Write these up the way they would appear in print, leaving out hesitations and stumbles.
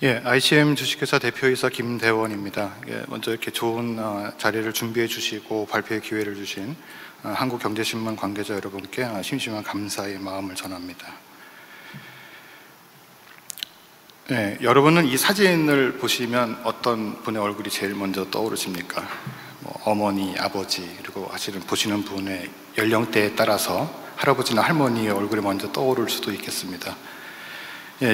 ICM 주식회사 대표이사 김대원입니다. 먼저 이렇게 좋은 자리를 준비해 주시고 발표의 기회를 주신 한국경제신문 관계자 여러분께 심심한 감사의 마음을 전합니다. 여러분은 이 사진을 보시면 어떤 분의 얼굴이 제일 먼저 떠오르십니까? 어머니, 아버지, 그리고 사실은 보시는 분의 연령대에 따라서 할아버지나 할머니의 얼굴이 먼저 떠오를 수도 있겠습니다.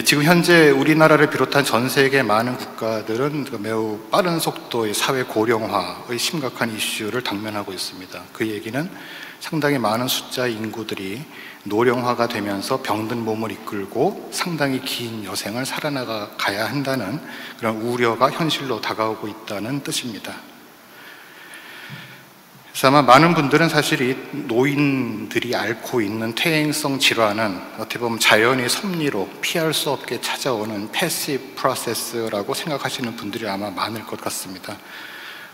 지금 현재 우리나라를 비롯한 전 세계 많은 국가들은 매우 빠른 속도의 사회 고령화의 심각한 이슈를 당면하고 있습니다. 그 얘기는 상당히 많은 숫자의 인구들이 노령화가 되면서 병든 몸을 이끌고 상당히 긴 여생을 살아나가야 한다는 그런 우려가 현실로 다가오고 있다는 뜻입니다. 그래서 아마 많은 분들은 사실 이 노인들이 앓고 있는 퇴행성 질환은 어떻게 보면 자연의 섭리로 피할 수 없게 찾아오는 패시브 프로세스라고 생각하시는 분들이 아마 많을 것 같습니다.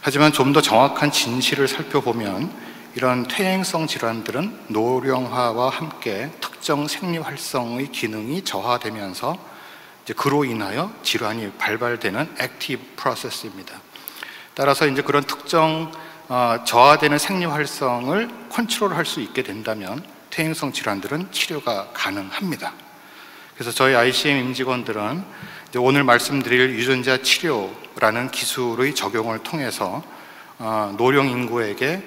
하지만 좀 더 정확한 진실을 살펴보면 이런 퇴행성 질환들은 노령화와 함께 특정 생리활성의 기능이 저하되면서 그로 인하여 질환이 발발되는 액티브 프로세스입니다. 따라서 그런 특정 저하되는 생리활성을 컨트롤할 수 있게 된다면 퇴행성 질환들은 치료가 가능합니다. 그래서 저희 ICM 임직원들은 오늘 말씀드릴 유전자 치료라는 기술의 적용을 통해서 노령 인구에게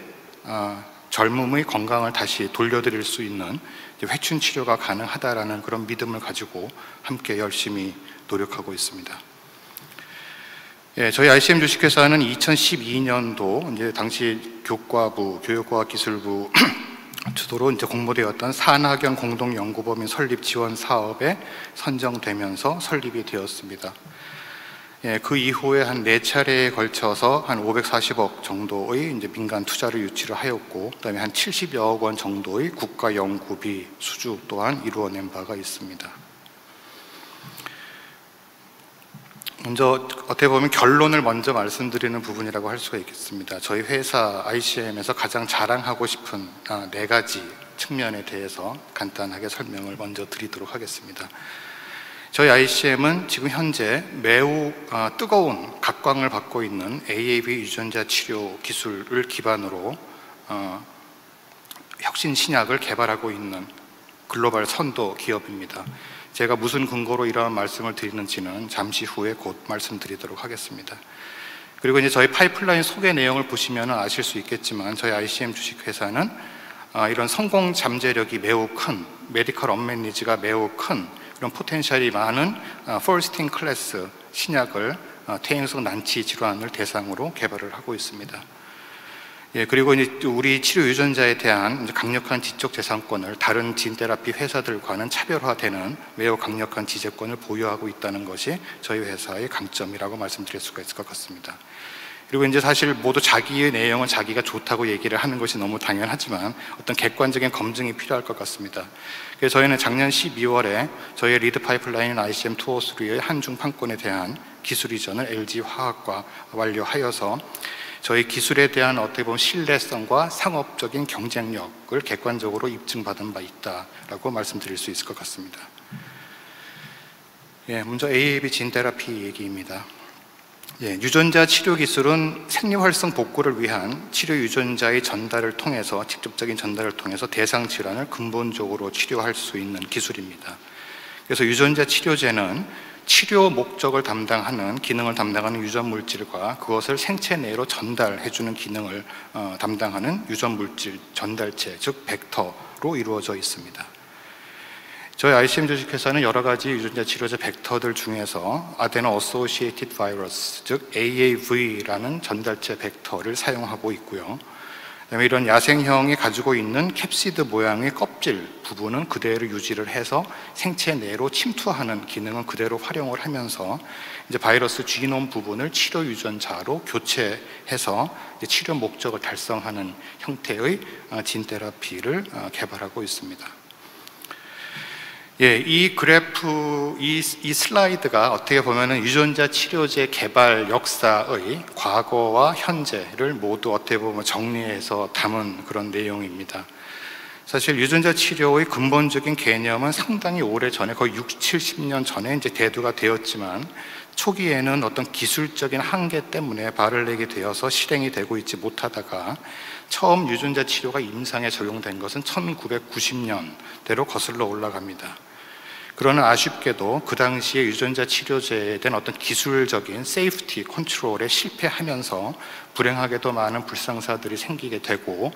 젊음의 건강을 다시 돌려드릴 수 있는 회춘 치료가 가능하다라는 그런 믿음을 가지고 함께 열심히 노력하고 있습니다. 저희 ICM 주식회사는 2012년도 당시 교과부, 교육과학기술부 주도로 공모되었던 산학연 공동연구범인 설립 지원 사업에 선정되면서 설립이 되었습니다. 그 이후에 한 4차례에 걸쳐서 한 540억 정도의 민간 투자를 유치를 하였고, 그다음에 한 70여억 원 정도의 국가 연구비 수주 또한 이루어낸 바가 있습니다. 먼저 어떻게 보면 결론을 먼저 말씀드리는 부분이라고 할 수가 있겠습니다. 저희 회사 ICM에서 가장 자랑하고 싶은 4가지 측면에 대해서 간단하게 설명을 먼저 드리도록 하겠습니다. 저희 ICM은 지금 현재 매우 뜨거운 각광을 받고 있는 AAV 유전자 치료 기술을 기반으로 혁신 신약을 개발하고 있는 글로벌 선도 기업입니다. 제가 무슨 근거로 이러한 말씀을 드리는지는 잠시 후에 곧 말씀드리도록 하겠습니다. 그리고 저희 파이프라인 소개 내용을 보시면 아실 수 있겠지만 저희 ICM 주식회사는 이런 성공 잠재력이 매우 큰, 메디컬 언맷 니즈가 매우 큰 이런 포텐셜이 많은 퍼스트 인 클래스 신약을 퇴행성 난치 질환을 대상으로 개발을 하고 있습니다. 그리고 우리 치료 유전자에 대한 강력한 지적 재산권을 다른 진 테라피 회사들과는 차별화되는 매우 강력한 지재권을 보유하고 있다는 것이 저희 회사의 강점이라고 말씀드릴 수가 있을 것 같습니다. 그리고 사실 모두 자기의 내용은 자기가 좋다고 얘기를 하는 것이 너무 당연하지만 어떤 객관적인 검증이 필요할 것 같습니다. 그래서 저희는 작년 12월에 저희의 리드 파이프라인 ICM253의 한중 판권에 대한 기술 이전을 LG화학과 완료하여서 저희 기술에 대한 어떻게 보면 신뢰성과 상업적인 경쟁력을 객관적으로 입증받은 바 있다라고 말씀드릴 수 있을 것 같습니다. 먼저 AAV 진 테라피 얘기입니다. 유전자 치료 기술은 생리활성 복구를 위한 치료 유전자의 전달을 통해서 직접적인 전달을 통해서 대상 질환을 근본적으로 치료할 수 있는 기술입니다. 그래서 유전자 치료제는 치료 목적을 담당하는 기능을 담당하는 유전 물질과 그것을 생체 내로 전달해주는 기능을 담당하는 유전 물질 전달체, 즉 벡터로 이루어져 있습니다. 저희 ICM 주식회사는 여러 가지 유전자 치료제 벡터들 중에서 아데노 어소시에이티드 바이러스, 즉 AAV라는 전달체 벡터를 사용하고 있고요. 그다음에 이런 야생형이 가지고 있는 캡시드 모양의 껍질 부분은 그대로 유지를 해서 생체 내로 침투하는 기능은 그대로 활용을 하면서 바이러스 지놈 부분을 치료 유전자로 교체해서 치료 목적을 달성하는 형태의 진 테라피를 개발하고 있습니다. 이 그래프, 이 슬라이드가 어떻게 보면은 유전자 치료제 개발 역사의 과거와 현재를 모두 어떻게 보면 정리해서 담은 그런 내용입니다. 사실 유전자 치료의 근본적인 개념은 상당히 오래 전에, 거의 60, 70년 전에 이제 대두가 되었지만 초기에는 어떤 기술적인 한계 때문에 발을 내게 되어서 실행이 되고 있지 못하다가 처음 유전자 치료가 임상에 적용된 것은 1990년대로 거슬러 올라갑니다. 그러나 아쉽게도 그 당시에 유전자 치료제에 대한 어떤 기술적인 세이프티 컨트롤에 실패하면서 불행하게도 많은 불상사들이 생기게 되고,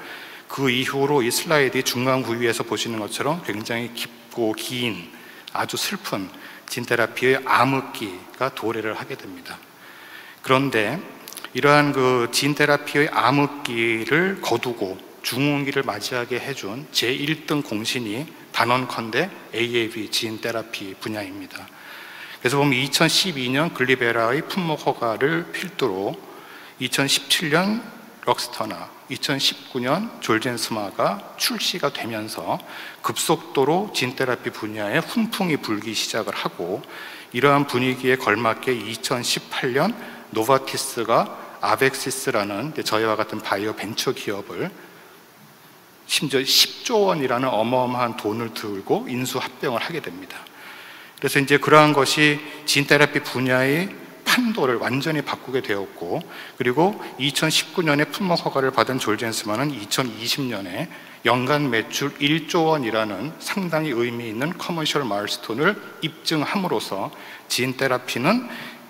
그 이후로 이 슬라이드 중간 부위에서 보시는 것처럼 굉장히 깊고 긴 아주 슬픈 진테라피의 암흑기가 도래를 하게 됩니다. 그런데 이러한 그 진테라피의 암흑기를 거두고 중흥기를 맞이하게 해준 제1등 공신이 단언컨대 AAV 진테라피 분야입니다. 그래서 보면 2012년 글리베라의 품목 허가를 필두로 2017년 럭스터나 2019년 졸젠스마가 출시가 되면서 급속도로 진테라피 분야에 훈풍이 불기 시작을 하고, 이러한 분위기에 걸맞게 2018년 노바티스가 아벡시스라는 저희와 같은 바이오 벤처 기업을 심지어 10조 원이라는 어마어마한 돈을 들고 인수 합병을 하게 됩니다. 그래서 이제 그러한 것이 진테라피 분야의 판도를 완전히 바꾸게 되었고, 그리고 2019년에 품목 허가를 받은 졸젠스만은 2020년에 연간 매출 1조 원이라는 상당히 의미 있는 커머셜 마일스톤을 입증함으로써 진테라피는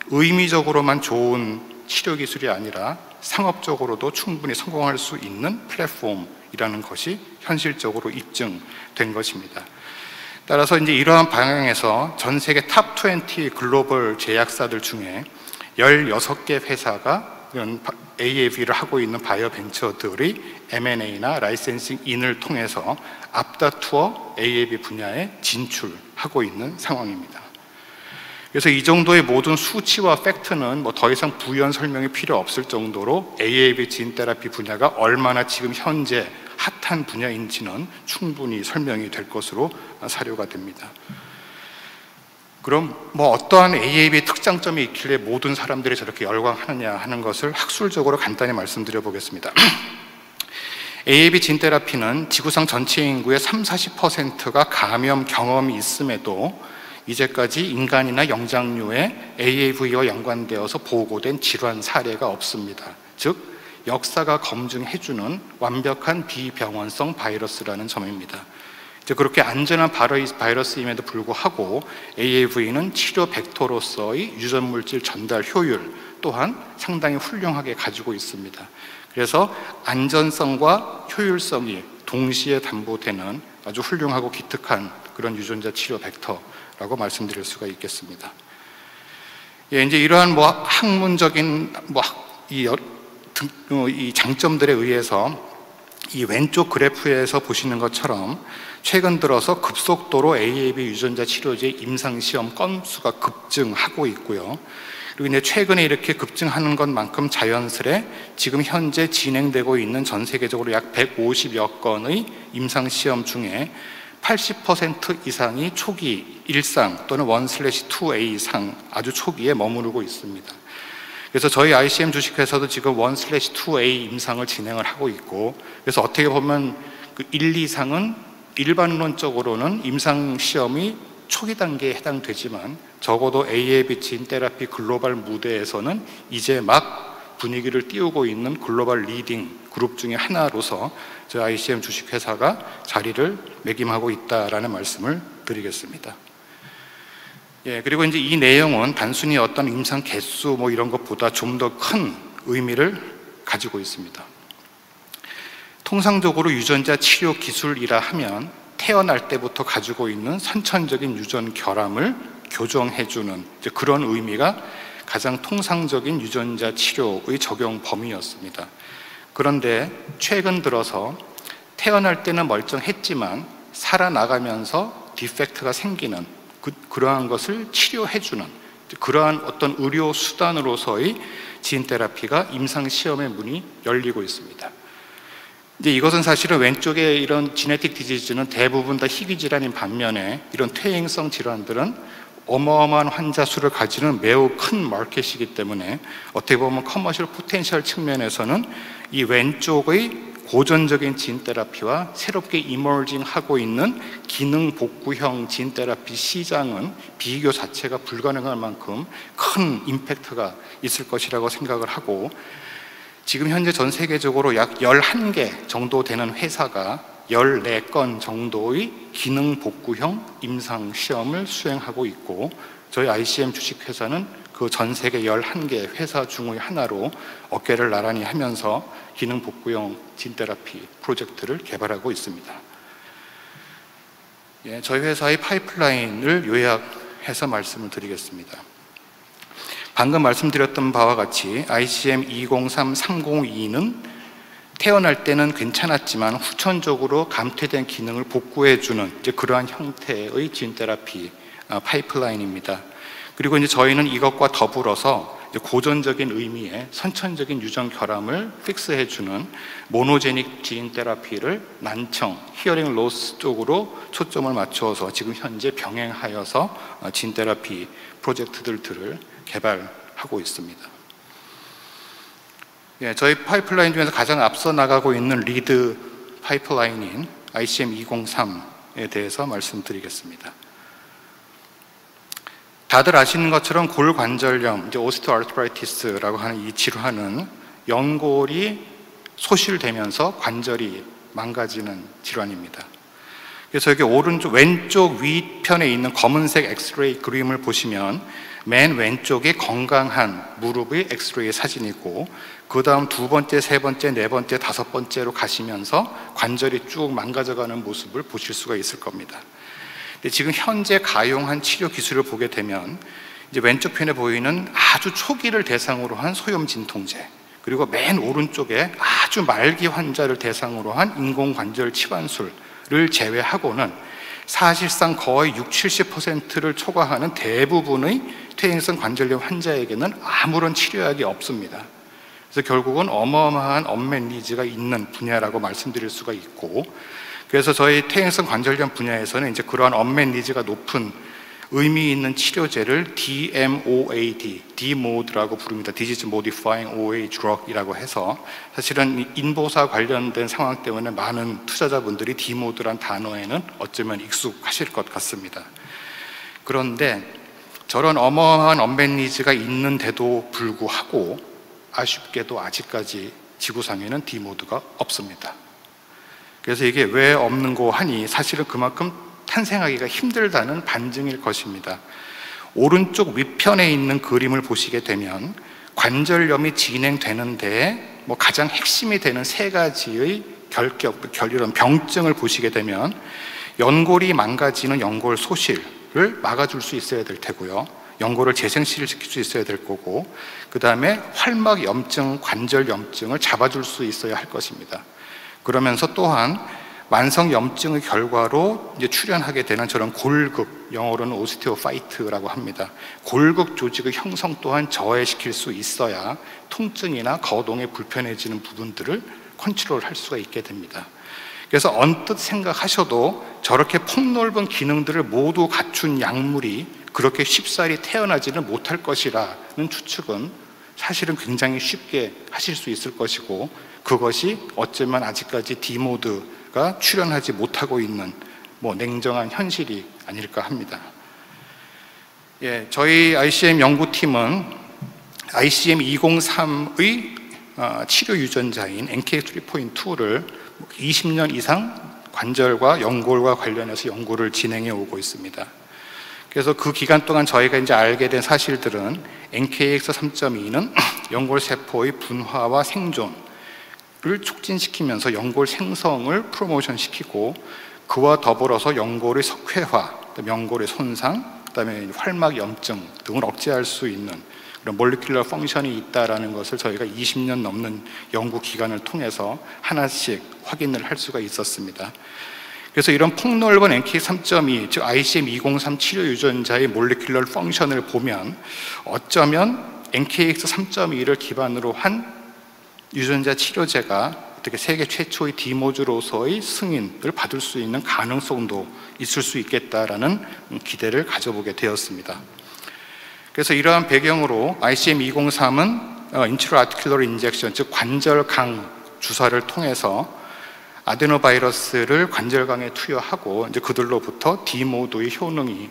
의미적으로만 좋은 치료 기술이 아니라 상업적으로도 충분히 성공할 수 있는 플랫폼이라는 것이 현실적으로 입증된 것입니다. 따라서 이제 이러한 방향에서 전 세계 탑 20 글로벌 제약사들 중에 16개 회사가 이런 AAV를 하고 있는 바이오 벤처들이 M&A나 라이센싱 인을 통해서 앞다투어 AAV 분야에 진출하고 있는 상황입니다. 그래서 이 정도의 모든 수치와 팩트는 뭐 더 이상 부연 설명이 필요 없을 정도로 AAV 진테라피 분야가 얼마나 지금 현재 핫한 분야인지는 충분히 설명이 될 것으로 사료가 됩니다. 그럼 뭐 어떠한 AAV의 특장점이 있길래 모든 사람들이 저렇게 열광하느냐 하는 것을 학술적으로 간단히 말씀드려 보겠습니다. AAV 진테라피는 지구상 전체 인구의 30-40%가 감염 경험이 있음에도 이제까지 인간이나 영장류에 AAV와 연관되어서 보고된 질환 사례가 없습니다. 즉 역사가 검증해주는 완벽한 비병원성 바이러스라는 점입니다. 이제 그렇게 안전한 바이러스임에도 불구하고 AAV는 치료 벡터로서의 유전물질 전달 효율 또한 상당히 훌륭하게 가지고 있습니다. 그래서 안전성과 효율성이 동시에 담보되는 아주 훌륭하고 기특한 그런 유전자 치료 벡터라고 말씀드릴 수가 있겠습니다. 예, 이제 이러한 학문적인 이 장점들에 의해서 이 왼쪽 그래프에서 보시는 것처럼 최근 들어서 급속도로 AAV 유전자 치료제 임상시험 건수가 급증하고 있고요. 그리고 이제 최근에 이렇게 급증하는 것만큼 자연스레 지금 현재 진행되고 있는 전 세계적으로 약 150여 건의 임상시험 중에 80% 이상이 초기 1상 또는 1/2A 상 아주 초기에 머무르고 있습니다. 그래서 저희 ICM 주식회사도 지금 1/2A 임상을 진행을 하고 있고, 그래서 어떻게 보면 그 1, 2상은 일반론적으로는 임상시험이 초기 단계에 해당되지만 적어도 AAV 진테라피 글로벌 무대에서는 이제 막 분위기를 띄우고 있는 글로벌 리딩 그룹 중에 하나로서 저희 ICM 주식회사가 자리를 매김하고 있다라는 말씀을 드리겠습니다. 예, 그리고 이제 이 내용은 단순히 어떤 임상 개수 이런 것보다 좀 더 큰 의미를 가지고 있습니다. 통상적으로 유전자 치료 기술이라 하면 태어날 때부터 가지고 있는 선천적인 유전 결함을 교정해주는 그런 의미가 가장 통상적인 유전자 치료의 적용 범위였습니다. 그런데 최근 들어서 태어날 때는 멀쩡했지만 살아나가면서 디펙트가 생기는 그러한 것을 치료해주는 그러한 어떤 의료 수단으로서의 진테라피가 임상시험의 문이 열리고 있습니다. 이제 이것은 사실은 왼쪽에 이런 지네틱 디지즈는 대부분 다 희귀 질환인 반면에 이런 퇴행성 질환들은 어마어마한 환자 수를 가지는 매우 큰 마켓이기 때문에 어떻게 보면 커머셜 포텐셜 측면에서는 이 왼쪽의 고전적인 진 테라피와 새롭게 이머징 하고 있는 기능 복구형 진 테라피 시장은 비교 자체가 불가능할 만큼 큰 임팩트가 있을 것이라고 생각을 하고, 지금 현재 전 세계적으로 약 11개 정도 되는 회사가 14건 정도의 기능 복구형 임상 시험을 수행하고 있고, 저희 ICM 주식회사는 그 전 세계 11개 회사 중의 하나로 어깨를 나란히 하면서 기능 복구형 진테라피 프로젝트를 개발하고 있습니다. 저희 회사의 파이프라인을 요약해서 말씀을 드리겠습니다. 방금 말씀드렸던 바와 같이 ICM 203-302는 태어날 때는 괜찮았지만 후천적으로 감퇴된 기능을 복구해주는 그러한 형태의 진테라피 파이프라인입니다. 그리고 이제 저희는 이것과 더불어서 고전적인 의미의 선천적인 유전 결함을 픽스해주는 모노제닉 진 테라피를 난청, 히어링 로스 쪽으로 초점을 맞추어서 지금 현재 병행하여서 진 테라피 프로젝트들을 개발하고 있습니다. 저희 파이프라인 중에서 가장 앞서 나가고 있는 리드 파이프라인인 ICM 203에 대해서 말씀드리겠습니다. 다들 아시는 것처럼 골관절염, 오스티오아르트라이티스라고 하는 이 질환은 연골이 소실되면서 관절이 망가지는 질환입니다. 그래서 여기 왼쪽 위편에 있는 검은색 엑스레이 그림을 보시면 맨 왼쪽이 건강한 무릎의 엑스레이 사진이고, 그 다음 두 번째, 세 번째, 네 번째, 다섯 번째로 가시면서 관절이 쭉 망가져가는 모습을 보실 수가 있을 겁니다. 근데 지금 현재 가용한 치료 기술을 보게 되면 이제 왼쪽 편에 보이는 아주 초기를 대상으로 한 소염 진통제, 그리고 맨 오른쪽에 아주 말기 환자를 대상으로 한 인공관절 치환술을 제외하고는 사실상 거의 60-70%를 초과하는 대부분의 퇴행성 관절염 환자에게는 아무런 치료약이 없습니다. 그래서 결국은 어마어마한 언맷 니즈가 있는 분야라고 말씀드릴 수가 있고, 그래서 저희 퇴행성 관절염 분야에서는 이제 그러한 언맷 니즈가 높은 의미 있는 치료제를 DMOAD, DMOD라고 부릅니다. Disease Modifying OA Drug이라고 해서, 사실은 인보사 관련된 상황 때문에 많은 투자자분들이 DMOD란 단어에는 어쩌면 익숙하실 것 같습니다. 그런데 저런 어마어마한 언맷 니즈가 있는데도 불구하고 아쉽게도 아직까지 지구상에는 DMOD가 없습니다. 그래서 이게 왜 없는 거 하니 사실은 그만큼 탄생하기가 힘들다는 반증일 것입니다. 오른쪽 위편에 있는 그림을 보시게 되면 관절염이 진행되는데 가장 핵심이 되는 세 가지의 이런 병증을 보시게 되면, 연골이 망가지는 연골 소실을 막아줄 수 있어야 될 테고요, 연골을 재생시킬 수 있어야 될 거고, 그 다음에 활막 염증, 관절 염증을 잡아줄 수 있어야 할 것입니다. 그러면서 또한 만성 염증의 결과로 이제 출현하게 되는 저런 골극, 영어로는 오스티오파이트라고 합니다. 골극 조직의 형성 또한 저해시킬 수 있어야 통증이나 거동에 불편해지는 부분들을 컨트롤할 수가 있게 됩니다. 그래서 언뜻 생각하셔도 저렇게 폭넓은 기능들을 모두 갖춘 약물이 그렇게 쉽사리 태어나지는 못할 것이라는 추측은 사실은 굉장히 쉽게 하실 수 있을 것이고, 그것이 어쩌면 아직까지 DMOD가 출현하지 못하고 있는 냉정한 현실이 아닐까 합니다. 저희 ICM 연구팀은 ICM 203의 치료 유전자인 NKX3.2를 20년 이상 관절과 연골과 관련해서 연구를 진행해 오고 있습니다. 그래서 그 기간 동안 저희가 이제 알게 된 사실들은 NKX3.2는 연골 세포의 분화와 생존을 촉진시키면서 연골 생성을 프로모션 시키고, 그와 더불어서 연골의 석회화, 연골의 손상, 그다음에 활막 염증 등을 억제할 수 있는 그런 몰리큘러 펑션이 있다라는 것을 저희가 20년 넘는 연구 기간을 통해서 하나씩 확인을 할 수가 있었습니다. 그래서 이런 폭넓은 NK3.2, 즉 ICM 203 치료 유전자의 몰리큘러 펑션을 보면 어쩌면 NKX3.2를 기반으로 한 유전자 치료제가 어떻게 세계 최초의 DMOD로서의 승인을 받을 수 있는 가능성도 있을 수 있겠다라는 기대를 가져보게 되었습니다. 그래서 이러한 배경으로 ICM 203은 인트라아티큘러 인젝션, 즉 관절강 주사를 통해서 아데노바이러스를 관절강에 투여하고 이제 그들로부터 D모드의 효능이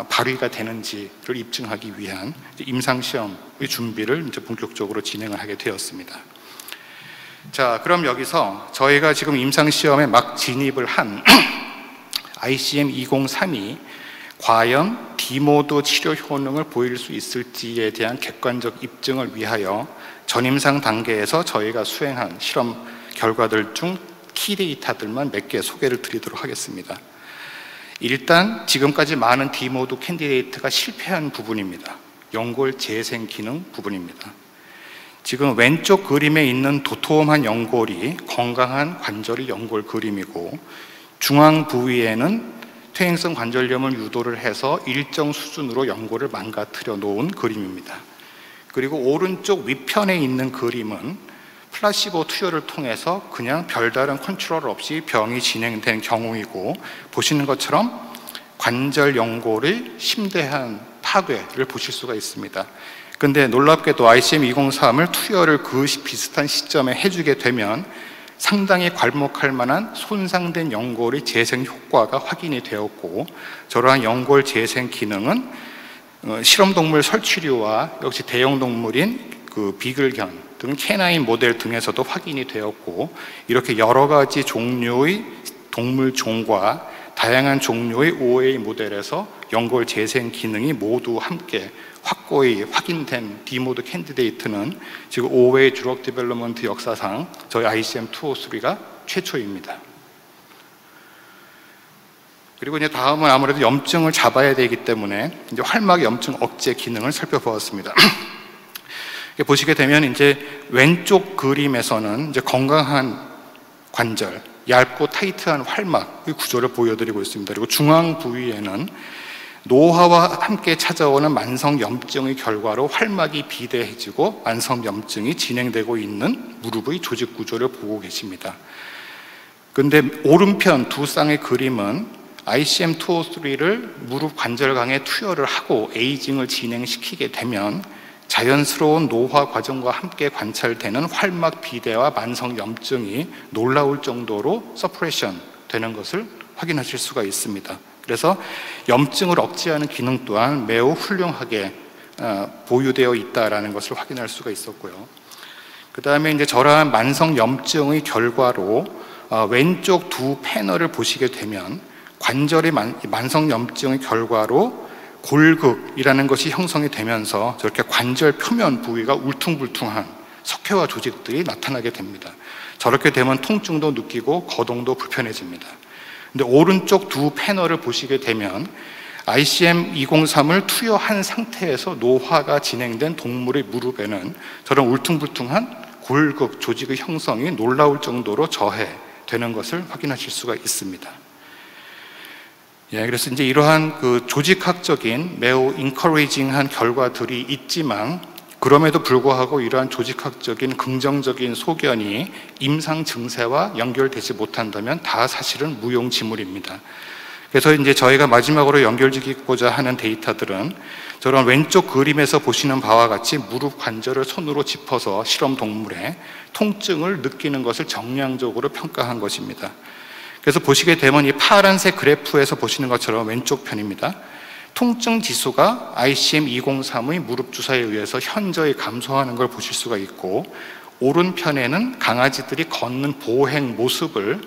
발휘가 되는지를 입증하기 위한 임상시험의 준비를 이제 본격적으로 진행을 하게 되었습니다. 자, 그럼 여기서 저희가 지금 임상시험에 막 진입을 한 ICM-203이 과연 D모드 치료 효능을 보일 수 있을지에 대한 객관적 입증을 위하여 전임상 단계에서 저희가 수행한 실험 결과들 중 키데이터들만 몇 개 소개를 드리도록 하겠습니다. 일단 지금까지 많은 D모드 캔디데이트가 실패한 부분입니다. 연골 재생 기능 부분입니다. 지금 왼쪽 그림에 있는 도톰한 연골이 건강한 관절의 연골 그림이고, 중앙 부위에는 퇴행성 관절염을 유도를 해서 일정 수준으로 연골을 망가뜨려 놓은 그림입니다. 그리고 오른쪽 윗편에 있는 그림은 플라시보 투여를 통해서 그냥 별다른 컨트롤 없이 병이 진행된 경우이고, 보시는 것처럼 관절 연골의 심대한 파괴를 보실 수가 있습니다. 근데 놀랍게도 ICM-203을 투여를 그 비슷한 시점에 해주게 되면 상당히 괄목할 만한 손상된 연골의 재생 효과가 확인이 되었고, 저러한 연골 재생 기능은 실험동물 설치류와 역시 대형동물인 그 비글견 등 캐나인 모델 등에서도 확인이 되었고, 이렇게 여러 가지 종류의 동물 종과 다양한 종류의 OA 모델에서 연골 재생 기능이 모두 함께 확고히 확인된 D모드 캔디데이트는 지금 OA 드럭 디벨롭먼트 역사상 저희 ICM-203가 최초입니다. 그리고 이제 다음은 아무래도 염증을 잡아야 되기 때문에 이제 활막 염증 억제 기능을 살펴보았습니다. 보시게 되면 이제 왼쪽 그림에서는 이제 건강한 관절, 얇고 타이트한 활막의 구조를 보여드리고 있습니다. 그리고 중앙 부위에는 노화와 함께 찾아오는 만성 염증의 결과로 활막이 비대해지고 만성 염증이 진행되고 있는 무릎의 조직 구조를 보고 계십니다. 그런데 오른편 두 쌍의 그림은 ICM-203를 무릎 관절강에 투여를 하고 에이징을 진행시키게 되면 자연스러운 노화 과정과 함께 관찰되는 활막 비대와 만성 염증이 놀라울 정도로 서프레션 되는 것을 확인하실 수가 있습니다. 그래서 염증을 억제하는 기능 또한 매우 훌륭하게 보유되어 있다는 것을 확인할 수가 있었고요. 그 다음에 이제 저러한 만성 염증의 결과로 왼쪽 두 패널을 보시게 되면 관절의 만성 염증의 결과로 골극이라는 것이 형성이 되면서 저렇게 관절 표면 부위가 울퉁불퉁한 석회화 조직들이 나타나게 됩니다. 저렇게 되면 통증도 느끼고 거동도 불편해집니다. 근데 오른쪽 두 패널을 보시게 되면 ICM-203을 투여한 상태에서 노화가 진행된 동물의 무릎에는 저런 울퉁불퉁한 골극 조직의 형성이 놀라울 정도로 저해되는 것을 확인하실 수가 있습니다. 예, 그래서 이제 이러한 그 조직학적인 매우 인커리징한 결과들이 있지만, 그럼에도 불구하고 이러한 조직학적인 긍정적인 소견이 임상 증세와 연결되지 못한다면 다 사실은 무용지물입니다. 그래서 이제 저희가 마지막으로 연결짓고자 하는 데이터들은 저런 왼쪽 그림에서 보시는 바와 같이 무릎 관절을 손으로 짚어서 실험 동물의 통증을 느끼는 것을 정량적으로 평가한 것입니다. 그래서 보시게 되면 이 파란색 그래프에서 보시는 것처럼 왼쪽 편입니다. 통증 지수가 ICM-203의 무릎 주사에 의해서 현저히 감소하는 걸 보실 수가 있고, 오른편에는 강아지들이 걷는 보행 모습을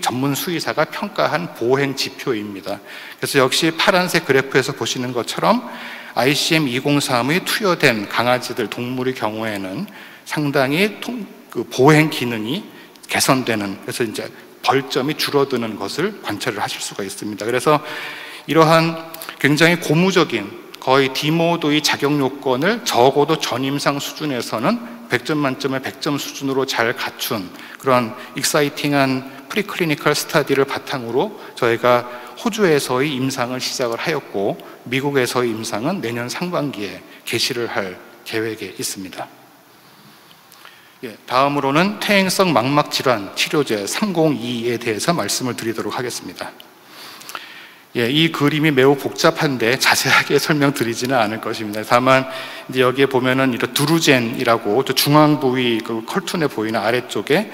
전문 수의사가 평가한 보행 지표입니다. 그래서 역시 파란색 그래프에서 보시는 것처럼 ICM-203의 투여된 강아지들, 동물의 경우에는 상당히 그 보행 기능이 개선되는, 그래서 이제 벌점이 줄어드는 것을 관찰을 하실 수가 있습니다. 그래서 이러한 굉장히 고무적인 거의 D모드의 작용 요건을 적어도 전임상 수준에서는 100점 만점에 100점 수준으로 잘 갖춘 그런 익사이팅한 프리클리니컬 스터디를 바탕으로 저희가 호주에서의 임상을 시작을 하였고, 미국에서의 임상은 내년 상반기에 개시를 할 계획에 있습니다. 예, 다음으로는 퇴행성 망막 질환 치료제 302에 대해서 말씀을 드리도록 하겠습니다. 이 그림이 매우 복잡한데 자세하게 설명드리지는 않을 것입니다. 다만 이제 여기에 보면은 이런 두루젠이라고 또 중앙 부위 그 컬툰에 보이는 아래쪽에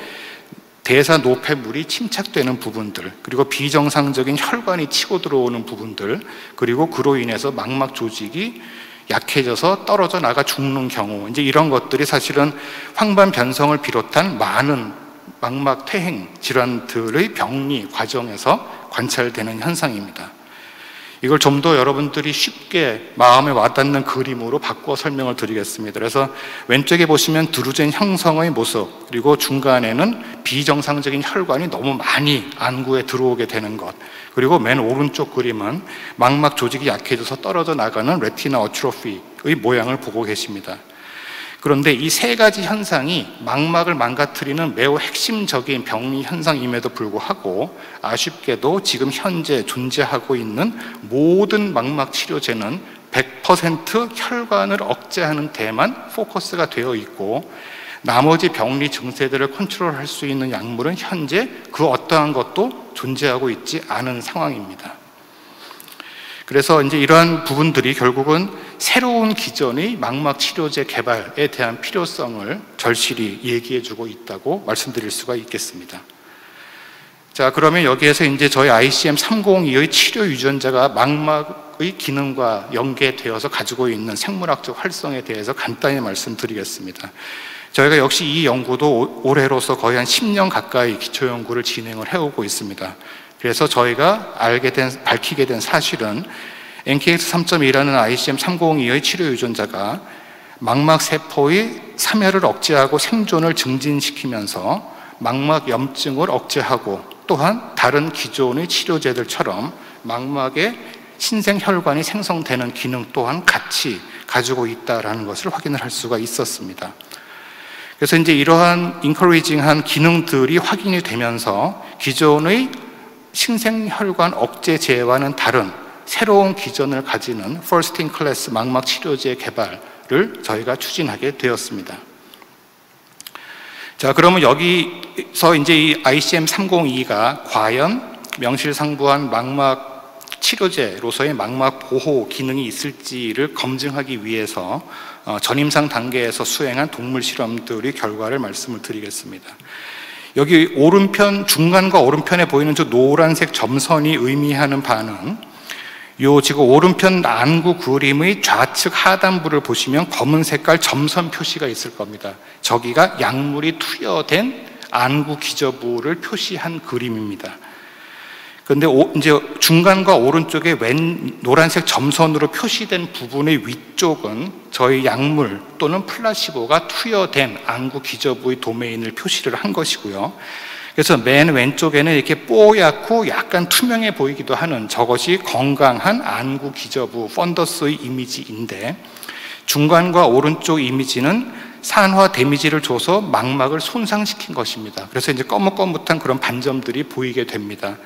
대사 노폐물이 침착되는 부분들, 그리고 비정상적인 혈관이 치고 들어오는 부분들, 그리고 그로 인해서 망막 조직이 약해져서 떨어져 나가 죽는 경우, 이제 이런 것들이 사실은 황반 변성을 비롯한 많은 망막 퇴행 질환들의 병리 과정에서 관찰되는 현상입니다. 이걸 좀 더 여러분들이 쉽게 마음에 와닿는 그림으로 바꿔 설명을 드리겠습니다. 그래서 왼쪽에 보시면 드루젠 형성의 모습, 그리고 중간에는 비정상적인 혈관이 너무 많이 안구에 들어오게 되는 것, 그리고 맨 오른쪽 그림은 망막 조직이 약해져서 떨어져 나가는 레티나 어트로피의 모양을 보고 계십니다. 그런데 이 세 가지 현상이 망막을 망가뜨리는 매우 핵심적인 병리 현상임에도 불구하고 아쉽게도 지금 현재 존재하고 있는 모든 망막 치료제는 100% 혈관을 억제하는 데만 포커스가 되어 있고, 나머지 병리 증세들을 컨트롤할 수 있는 약물은 현재 그 어떠한 것도 존재하고 있지 않은 상황입니다. 그래서 이제 이러한 부분들이 결국은 새로운 기존의 망막 치료제 개발에 대한 필요성을 절실히 얘기해주고 있다고 말씀드릴 수가 있겠습니다. 자, 그러면 여기에서 이제 저희 ICM-302의 치료 유전자가 망막의 기능과 연계되어서 가지고 있는 생물학적 활성에 대해서 간단히 말씀드리겠습니다. 저희가 역시 이 연구도 올해로서 거의 한 10년 가까이 기초 연구를 진행을 해오고 있습니다. 그래서 저희가 밝히게 된 사실은 NKX3.2라는 ICM-302의 치료 유전자가 망막 세포의 사멸을 억제하고 생존을 증진시키면서 망막 염증을 억제하고, 또한 다른 기존의 치료제들처럼 망막에 신생혈관이 생성되는 기능 또한 같이 가지고 있다는 것을 확인을 할 수가 있었습니다. 그래서 이제 이러한 인커리징한 기능들이 확인이 되면서 기존의 신생혈관 억제제와는 다른 새로운 기전을 가지는 First in Class 망막 치료제 개발을 저희가 추진하게 되었습니다. 자, 그러면 여기서 이제 이 ICM-302가 과연 명실상부한 망막 치료제로서의 망막 보호 기능이 있을지를 검증하기 위해서 전임상 단계에서 수행한 동물 실험들의 결과를 말씀을 드리겠습니다. 여기 오른편, 중간과 오른편에 보이는 저 노란색 점선이 의미하는 바는 요 지금 오른편 안구 그림의 좌측 하단부를 보시면 검은 색깔 점선 표시가 있을 겁니다. 저기가 약물이 투여된 안구 기저부를 표시한 그림입니다. 그런데 이제 중간과 오른쪽에 왼 노란색 점선으로 표시된 부분의 위쪽은 저희 약물 또는 플라시보가 투여된 안구 기저부의 도메인을 표시를 한 것이고요. 그래서 맨 왼쪽에는 이렇게 뽀얗고 약간 투명해 보이기도 하는 저것이 건강한 안구 기저부 펀더스의 이미지인데, 중간과 오른쪽 이미지는 산화 데미지를 줘서 망막을 손상시킨 것입니다. 그래서 이제 거뭇거뭇한 그런 반점들이 보이게 됩니다.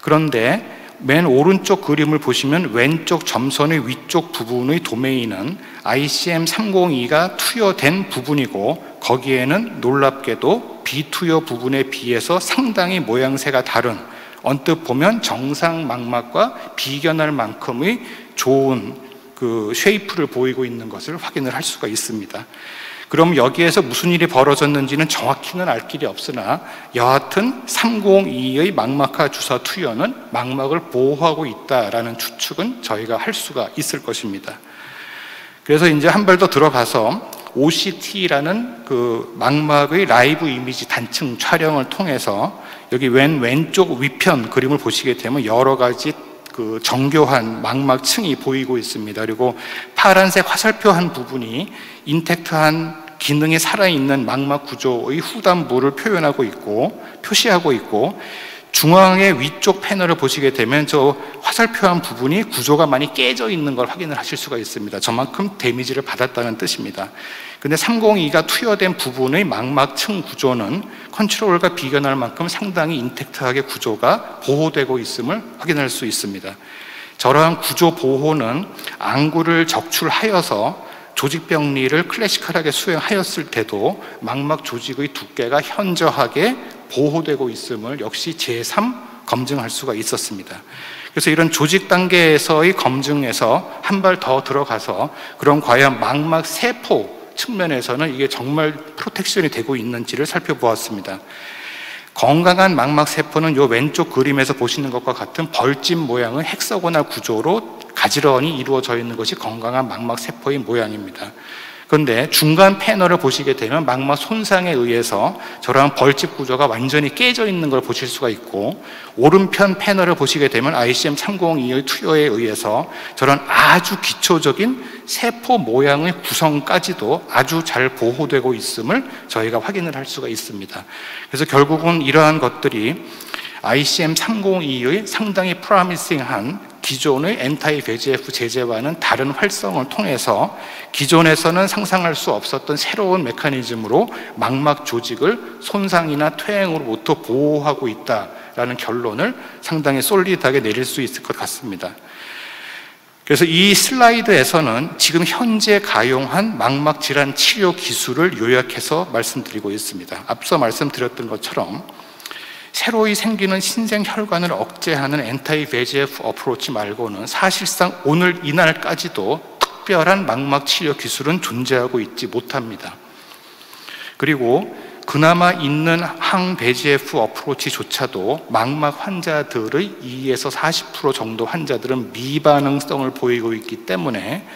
그런데 맨 오른쪽 그림을 보시면 왼쪽 점선의 위쪽 부분의 도메인은 ICM-302가 투여된 부분이고, 거기에는 놀랍게도 비투여 부분에 비해서 상당히 모양새가 다른, 언뜻 보면 정상 망막과 비견할 만큼의 좋은 그 쉐이프를 보이고 있는 것을 확인을 할 수가 있습니다. 그럼 여기에서 무슨 일이 벌어졌는지는 정확히는 알 길이 없으나 여하튼 302의 망막하 주사 투여는 망막을 보호하고 있다라는 추측은 저희가 할 수가 있을 것입니다. 그래서 이제 한 발 더 들어가서 OCT라는 그 망막의 라이브 이미지 단층 촬영을 통해서 여기 왼쪽 위편 그림을 보시게 되면 여러 가지 그 정교한 망막층이 보이고 있습니다. 그리고 파란색 화살표한 부분이 인택트한 기능이 살아있는 망막 구조의 후단부를 표시하고 있고, 중앙의 위쪽 패널을 보시게 되면 저 화살표한 부분이 구조가 많이 깨져 있는 걸 확인을 하실 수가 있습니다. 저만큼 데미지를 받았다는 뜻입니다. 근데 302가 투여된 부분의 망막층 구조는 컨트롤과 비견할 만큼 상당히 인택트하게 구조가 보호되고 있음을 확인할 수 있습니다. 저러한 구조 보호는 안구를 적출하여서 조직병리를 클래시컬하게 수행하였을 때도 망막 조직의 두께가 현저하게 보호되고 있음을 역시 제3 검증할 수가 있었습니다. 그래서 이런 조직 단계에서의 검증에서 한 발 더 들어가서 그럼 과연 망막 세포 측면에서는 이게 정말 프로텍션이 되고 있는지를 살펴보았습니다. 건강한 망막 세포는 이 왼쪽 그림에서 보시는 것과 같은 벌집 모양의 헥사고널 구조로 가지런히 이루어져 있는 것이 건강한 망막 세포의 모양입니다. 그런데 중간 패널을 보시게 되면 망막 손상에 의해서 저러한 벌집 구조가 완전히 깨져 있는 걸 보실 수가 있고, 오른편 패널을 보시게 되면 ICM-302의 투여에 의해서 저런 아주 기초적인 세포 모양의 구성까지도 아주 잘 보호되고 있음을 저희가 확인을 할 수가 있습니다. 그래서 결국은 이러한 것들이 ICM-302의 상당히 프로미싱한 기존의 엔타이 VEGF 제제와는 다른 활성을 통해서 기존에서는 상상할 수 없었던 새로운 메커니즘으로 망막 조직을 손상이나 퇴행으로부터 보호하고 있다라는 결론을 상당히 솔리드하게 내릴 수 있을 것 같습니다. 그래서 이 슬라이드에서는 지금 현재 가용한 망막 질환 치료 기술을 요약해서 말씀드리고 있습니다. 앞서 말씀드렸던 것처럼 새로이 생기는 신생 혈관을 억제하는 엔타이 VEGF 어프로치 말고는 사실상 오늘 이날까지도 특별한 망막 치료 기술은 존재하고 있지 못합니다. 그리고 그나마 있는 항 VEGF 어프로치조차도 망막 환자들의 2에서 40% 정도 환자들은 미반응성을 보이고 있기 때문에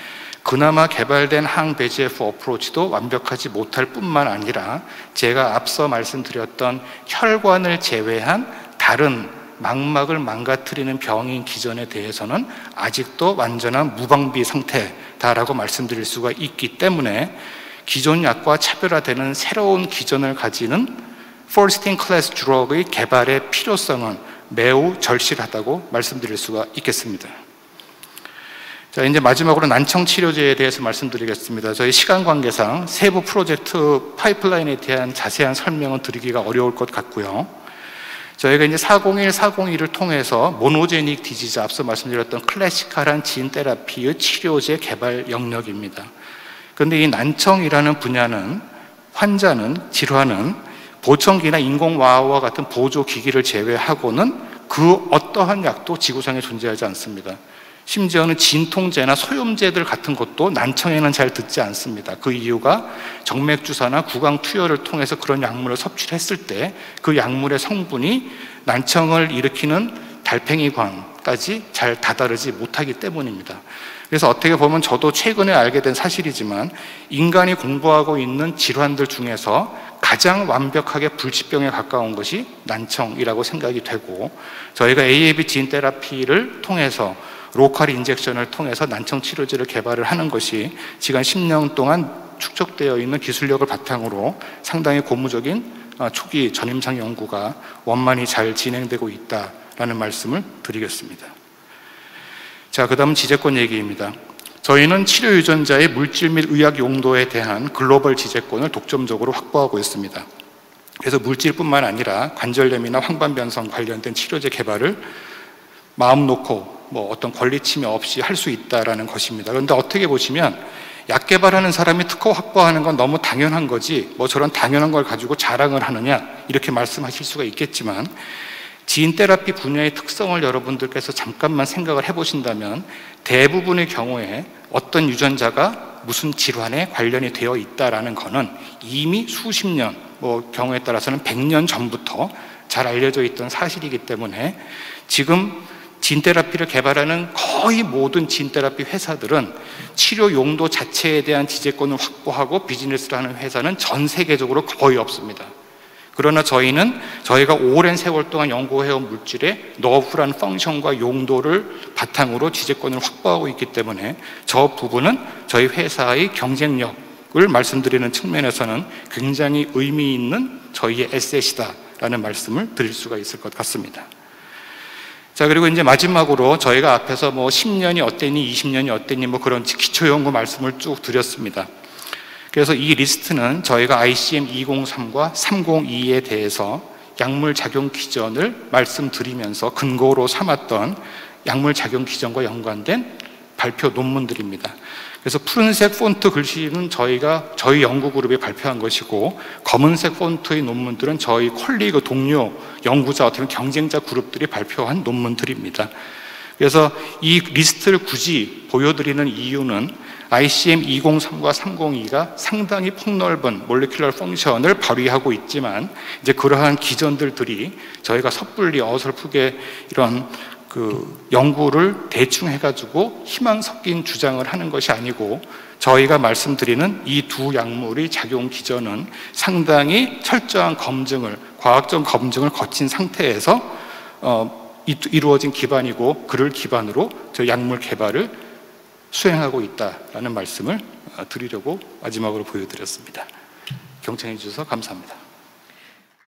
그나마 개발된 항 VEGF 어프로치도 완벽하지 못할 뿐만 아니라 제가 앞서 말씀드렸던 혈관을 제외한 다른 망막을 망가뜨리는 병인 기전에 대해서는 아직도 완전한 무방비 상태다라고 말씀드릴 수가 있기 때문에 기존 약과 차별화되는 새로운 기전을 가지는 first in class drug의 개발의 필요성은 매우 절실하다고 말씀드릴 수가 있겠습니다. 자, 이제 마지막으로 난청 치료제에 대해서 말씀드리겠습니다. 저희 시간 관계상 세부 프로젝트 파이프라인에 대한 자세한 설명은 드리기가 어려울 것 같고요. 저희가 이제 401, 402를 통해서 모노제닉 디지즈, 앞서 말씀드렸던 클래시컬한 진 테라피의 치료제 개발 영역입니다. 그런데 이 난청이라는 분야는 질환은 보청기나 인공와와 같은 보조기기를 제외하고는 그 어떠한 약도 지구상에 존재하지 않습니다. 심지어는 진통제나 소염제들 같은 것도 난청에는 잘 듣지 않습니다. 그 이유가 정맥주사나 구강투여를 통해서 그런 약물을 섭취를 했을 때 그 약물의 성분이 난청을 일으키는 달팽이관까지 잘 다다르지 못하기 때문입니다. 그래서 어떻게 보면 저도 최근에 알게 된 사실이지만 인간이 공부하고 있는 질환들 중에서 가장 완벽하게 불치병에 가까운 것이 난청이라고 생각이 되고, 저희가 AAV 진 테라피를 통해서 로컬 인젝션을 통해서 난청 치료제를 개발을 하는 것이 지난 10년 동안 축적되어 있는 기술력을 바탕으로 상당히 고무적인 초기 전임상 연구가 원만히 잘 진행되고 있다라는 말씀을 드리겠습니다. 자, 그 다음은 지재권 얘기입니다. 저희는 치료 유전자의 물질 및 의학 용도에 대한 글로벌 지재권을 독점적으로 확보하고 있습니다. 그래서 물질뿐만 아니라 관절염이나 황반변성 관련된 치료제 개발을 마음 놓고 어떤 권리 침해 없이 할 수 있다라는 것입니다. 그런데 어떻게 보시면 약 개발하는 사람이 특허 확보하는 건 너무 당연한 거지 저런 당연한 걸 가지고 자랑을 하느냐 이렇게 말씀하실 수가 있겠지만, 진 테라피 분야의 특성을 여러분들께서 잠깐만 생각을 해보신다면 대부분의 경우에 어떤 유전자가 무슨 질환에 관련이 되어 있다라는 거는 이미 수십 년, 경우에 따라서는 100년 전부터 잘 알려져 있던 사실이기 때문에 지금 진 테라피를 개발하는 거의 모든 진 테라피 회사들은 치료 용도 자체에 대한 지재권을 확보하고 비즈니스를 하는 회사는 전 세계적으로 거의 없습니다. 그러나 저희는 저희가 오랜 세월 동안 연구해온 물질의 너프란 펑션과 용도를 바탕으로 지재권을 확보하고 있기 때문에 저 부분은 저희 회사의 경쟁력을 말씀드리는 측면에서는 굉장히 의미 있는 저희의 에셋이다라는 말씀을 드릴 수가 있을 것 같습니다. 자, 그리고 이제 마지막으로 저희가 앞에서 10년이 어땠니, 20년이 어땠니 그런 기초연구 말씀을 쭉 드렸습니다. 그래서 이 리스트는 저희가 ICM-203과 302에 대해서 약물 작용 기전을 말씀드리면서 근거로 삼았던 약물 작용 기전과 연관된 발표 논문들입니다. 그래서 푸른색 폰트 글씨는 저희 연구그룹이 발표한 것이고, 검은색 폰트의 논문들은 저희 컬리그 동료 연구자, 어떻게 보면 경쟁자 그룹들이 발표한 논문들입니다. 그래서 이 리스트를 굳이 보여드리는 이유는 ICM 203과 302가 상당히 폭넓은 몰레큘러 펑션을 발휘하고 있지만 이제 그러한 기전들이 저희가 섣불리 어설프게 이런 연구를 대충 해가지고 희망 섞인 주장을 하는 것이 아니고 저희가 말씀드리는 이 두 약물의 작용 기전은 상당히 철저한 검증을, 과학적 검증을 거친 상태에서 이루어진 기반이고 그를 기반으로 저 약물 개발을 수행하고 있다라는 말씀을 드리려고 마지막으로 보여드렸습니다. 경청해 주셔서 감사합니다.